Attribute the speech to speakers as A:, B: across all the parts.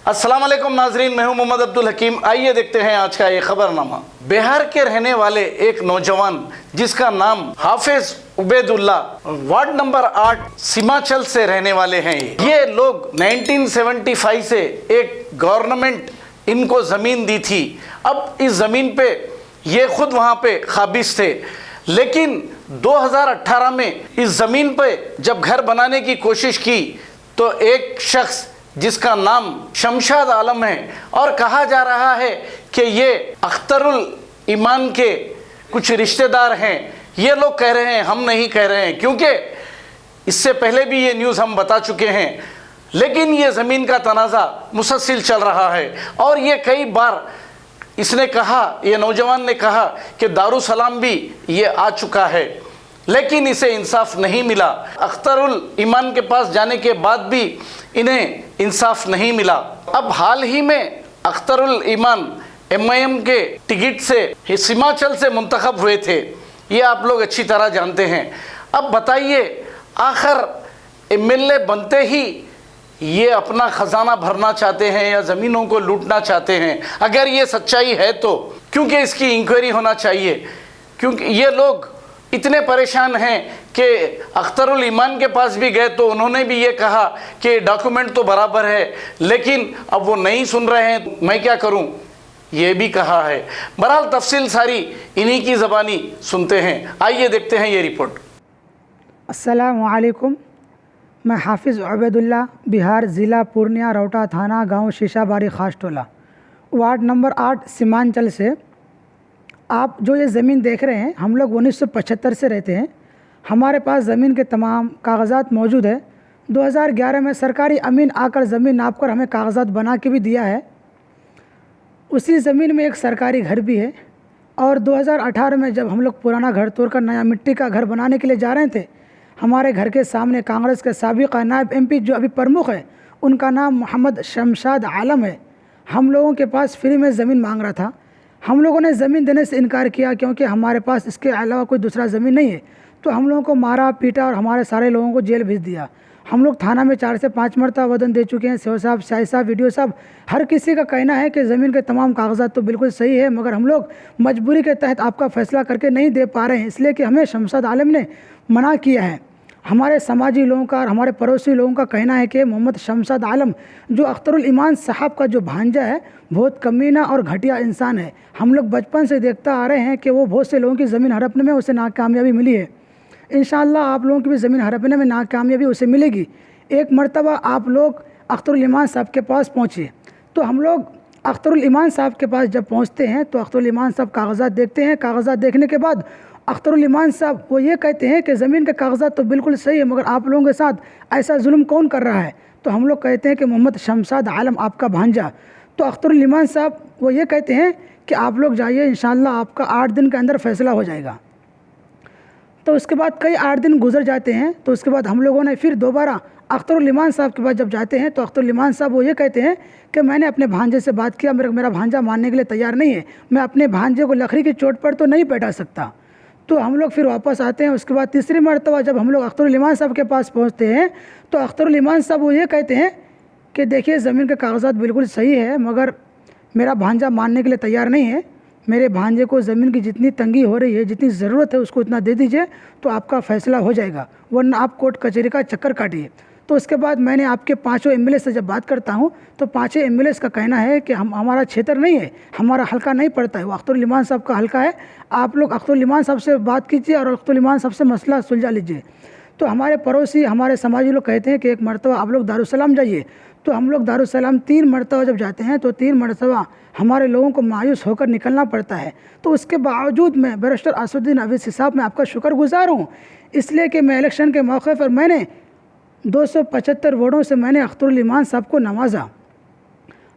A: अस्सलाम वालेकुम नाजरीन, मैं हूं मोहम्मद अब्दुल हकीम। आइए देखते हैं आज का ये खबरनामा। बिहार के रहने वाले एक नौजवान जिसका नाम हाफिज उबैदुल्ला, वार्ड नंबर 8 सीमाचल से रहने वाले हैं। ये लोग 1975 से एक गवर्नमेंट इनको ज़मीन दी थी। अब इस ज़मीन पे ये खुद वहाँ पे काबिज थे, लेकिन 2018 में इस ज़मीन पे जब घर बनाने की कोशिश की तो एक शख्स जिसका नाम शमशाद आलम है और कहा जा रहा है कि ये अख्तरुल ईमान के कुछ रिश्तेदार हैं, ये लोग कह रहे हैं, हम नहीं कह रहे हैं, क्योंकि इससे पहले भी ये न्यूज़ हम बता चुके हैं। लेकिन ये ज़मीन का तनाज़ा मुसलसल चल रहा है और ये कई बार इसने कहा, ये नौजवान ने कहा कि दारुसलाम भी ये आ चुका है, लेकिन इसे इंसाफ नहीं मिला। अख्तरुल ईमान के पास जाने के बाद भी इन्हें इंसाफ नहीं मिला। अब हाल ही में अख्तरुल ईमान MIM के टिकट से सीमाचल से मुंतखब हुए थे, ये आप लोग अच्छी तरह जानते हैं। अब बताइए, आखिर MLA बनते ही ये अपना ख़जाना भरना चाहते हैं या ज़मीनों को लूटना चाहते हैं? अगर ये सच्चाई है तो क्योंकि इसकी इंक्वायरी होना चाहिए, क्योंकि ये लोग इतने परेशान हैं कि अख्तरुल ईमान के पास भी गए तो उन्होंने भी ये कहा कि डॉक्यूमेंट तो बराबर है, लेकिन अब वो नहीं सुन रहे हैं, मैं क्या करूं, ये भी कहा है। बहरहाल तफसील सारी इन्हीं की ज़बानी सुनते हैं। आइए देखते हैं ये रिपोर्ट।
B: अस्सलामु अलैकुम, मैं हाफिज़ उबैदुल्ला, बिहार ज़िला पूर्णिया, रौटा थाना, गांव शीशाबारी, खास टोला, वार्ड नंबर 8 सीमांचल से। आप जो ये ज़मीन देख रहे हैं, हम लोग 1975 से रहते हैं। हमारे पास ज़मीन के तमाम कागज़ात मौजूद है। 2011 में सरकारी अमीन आकर ज़मीन नाप कर हमें कागज़ात बना के भी दिया है। उसी ज़मीन में एक सरकारी घर भी है। और 2018 में जब हम लोग पुराना घर तोड़कर नया मिट्टी का घर बनाने के लिए जा रहे थे, हमारे घर के सामने कांग्रेस के साबिक़ नायब MP जो अभी प्रमुख है, उनका नाम मोहम्मद शमशाद आलम है, हम लोगों के पास फ्री में ज़मीन मांग रहा था। हम लोगों ने ज़मीन देने से इनकार किया क्योंकि हमारे पास इसके अलावा कोई दूसरा ज़मीन नहीं है। तो हम लोगों को मारा पीटा और हमारे सारे लोगों को जेल भेज दिया। हम लोग थाना में 4 से 5 मरतबा आवेदन दे चुके हैं। सेव साहब, शाही साहब, वीडियो साहब, हर किसी का कहना है कि ज़मीन के तमाम कागजात तो बिल्कुल सही है, मगर हम लोग मजबूरी के तहत आपका फ़ैसला करके नहीं दे पा रहे हैं, इसलिए कि हमें शमशाद आलम ने मना किया है। हमारे समाजी लोगों का और हमारे पड़ोसी लोगों का कहना है कि मोहम्मद शमशाद आलम जो अख्तरुल ईमान साहब का जो भांजा है, बहुत कमीना और घटिया इंसान है। हम लोग बचपन से देखता आ रहे हैं कि वो बहुत से लोगों की ज़मीन हड़पने में उसे नाकामयाबी मिली है। इंशाअल्लाह आप लोगों की भी ज़मीन हड़पने में नाकामयाबी उसे मिलेगी। एक मरतबा आप लोग अख्तरुल ईमान साहब के पास पहुँचे, तो हम लोग अख्तरुल ईमान साहब के पास जब पहुँचते हैं तो अख्तरुल ईमान साहब कागज़ात देखते हैं। कागज़ात देखने के बाद अख्तरुल ईमान साहब वो ये कहते हैं कि ज़मीन के कागज़ात तो बिल्कुल सही है, मगर आप लोगों के साथ ऐसा जुल्म कौन कर रहा है? तो हम लोग कहते हैं कि मोहम्मद शमशाद आलम आपका भांजा। तो अख्तरुल ईमान साहब वो ये कहते हैं कि आप लोग जाइए, इंशाअल्लाह आपका 8 दिन के अंदर फ़ैसला हो जाएगा। तो उसके बाद कई 8 दिन गुजर जाते हैं। तो उसके बाद हम लोगों ने फिर दोबारा अख्तरुल ईमान साहब के पास जब जाते हैं तो अख्तरुल ईमान साहब वो ये कहते हैं कि मैंने अपने भांजे से बात किया, मेरा भांजा मानने के लिए तैयार नहीं है, मैं अपने भांजे को लकड़ी की चोट पर तो नहीं बैठा सकता। तो हम लोग फिर वापस आते हैं। उसके बाद तीसरी मरतबा जब हम लोग अख्तरुल ईमान साहब के पास पहुंचते हैं तो अख्तरुल ईमान साहब वो ये कहते हैं कि देखिए ज़मीन के कागज़ात बिल्कुल सही है, मगर मेरा भांजा मानने के लिए तैयार नहीं है। मेरे भांजे को ज़मीन की जितनी तंगी हो रही है, जितनी ज़रूरत है, उसको इतना दे दीजिए तो आपका फ़ैसला हो जाएगा, वरना आप कोर्ट कचहरी का चक्कर काटिए। तो उसके बाद मैंने आपके 5 MLA से जब बात करता हूँ तो 5 MLA का कहना है कि हमारा क्षेत्र नहीं है, हमारा हल्का नहीं पड़ता है, वो अख्तरुल ईमान साहब का हल्का है। आप लोग अख्तरुल ईमान साहब से बात कीजिए और अख्तरुल ईमान साहब से मसला सुलझा लीजिए। तो हमारे पड़ोसी, हमारे समाजी लोग कहते हैं कि एक मरतबा आप लोग दारुसलाम जाइए। तो हम लोग दारुसलाम 3 मरतबा जब जाते हैं तो 3 मरतबा हमारे लोगों को मायूस होकर निकलना पड़ता है। तो उसके बावजूद मैं बैरिस्टर असदुद्दीन अवैसी साहब मैं आपका शुक्रगुजार हूँ, इसलिए कि मैं इलेक्शन के मौके पर मैंने 275 वोटों से मैंने अख्तरुल ईमान साहब को नवाजा।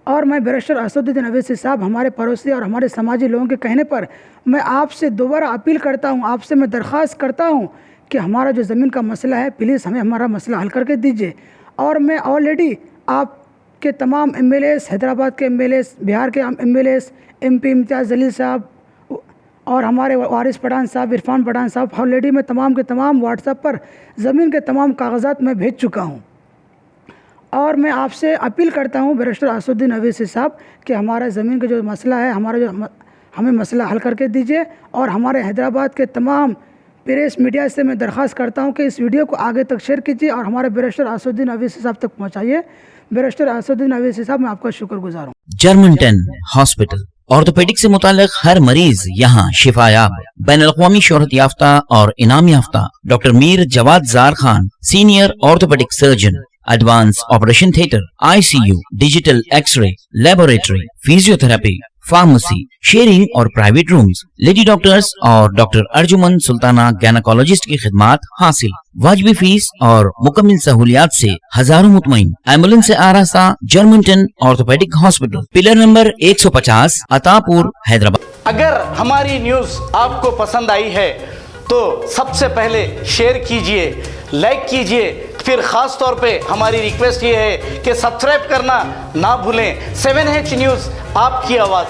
B: और मैं बैरिस्टर असदुद्दीन अवैसी साहब, हमारे पड़ोसी और हमारे समाजी लोगों के कहने पर मैं आपसे दोबारा अपील करता हूँ, आपसे मैं दरख्वास्त करता हूँ कि हमारा जो ज़मीन का मसला है, प्लीज़ हमें हमारा मसला हल करके दीजिए। और मैं ऑलरेडी आपके तमाम MLAs, हैदराबाद के MLAs, बिहार के MLAs, MP इम्तियाज़ जलील साहब और हमारे वारिस पठान साहब, इरफान पठान साहब, ऑलरेडी मैं तमाम के तमाम व्हाट्सएप पर ज़मीन के तमाम कागज़ात मैं भेज चुका हूँ। اور میں آپ سے اپیل کرتا ہوں بیرسٹر اسدالدین اویسی صاحب کہ ہمارا زمین کا جو مسئلہ ہے ہمیں مسئلہ حل کر کے دیجیے، اور ہمارے حیدرآباد کے تمام پریس میڈیا سے میں درخواست کرتا ہوں کہ اس ویڈیو کو آگے تک شیئر کیجیے اور ہمارے بیرسٹر اسدالدین اویسی صاحب تک پہنچائیے۔ بیرسٹر اسدالدین اویسی صاحب، میں آپ کا شکر گزار ہوں۔
C: جرمنٹن ہاسپٹل، آرتھوپیڈک سے متعلق ہر مریض یہاں شفا یاب۔ بین الاقوامی شہرت یافتہ اور انعام یافتہ doctor Mir Jawad Zar Khan, senior orthopaedic surgeon, advance operation theatre, I C U, digital X ray, laboratory, physiotherapy, pharmacy, sharing اور پرائیویٹ رومز، لیڈی ڈاکٹرز اور ڈاکٹر ارجمن سلطانہ گینیکالوجسٹ کی خدمات حاصل۔ واجبی فیس اور مکمل سہولیات سے ہزاروں مطمئن۔ ایمبولینس سے آراستہ جرمنٹن آرتھوپیڈک ہاسپٹل، پلر نمبر 150، عطا پور، حیدرآباد۔
A: اگر ہماری نیوز آپ کو پسند آئی ہے تو سب سے پہلے شیئر کیجئے، لائک کیجئے، پھر خاص طور پہ ہماری ریکویسٹ یہ ہے کہ سبسکرائب کرنا نہ بھولیں۔ 7H نیوز، آپ کی آواز۔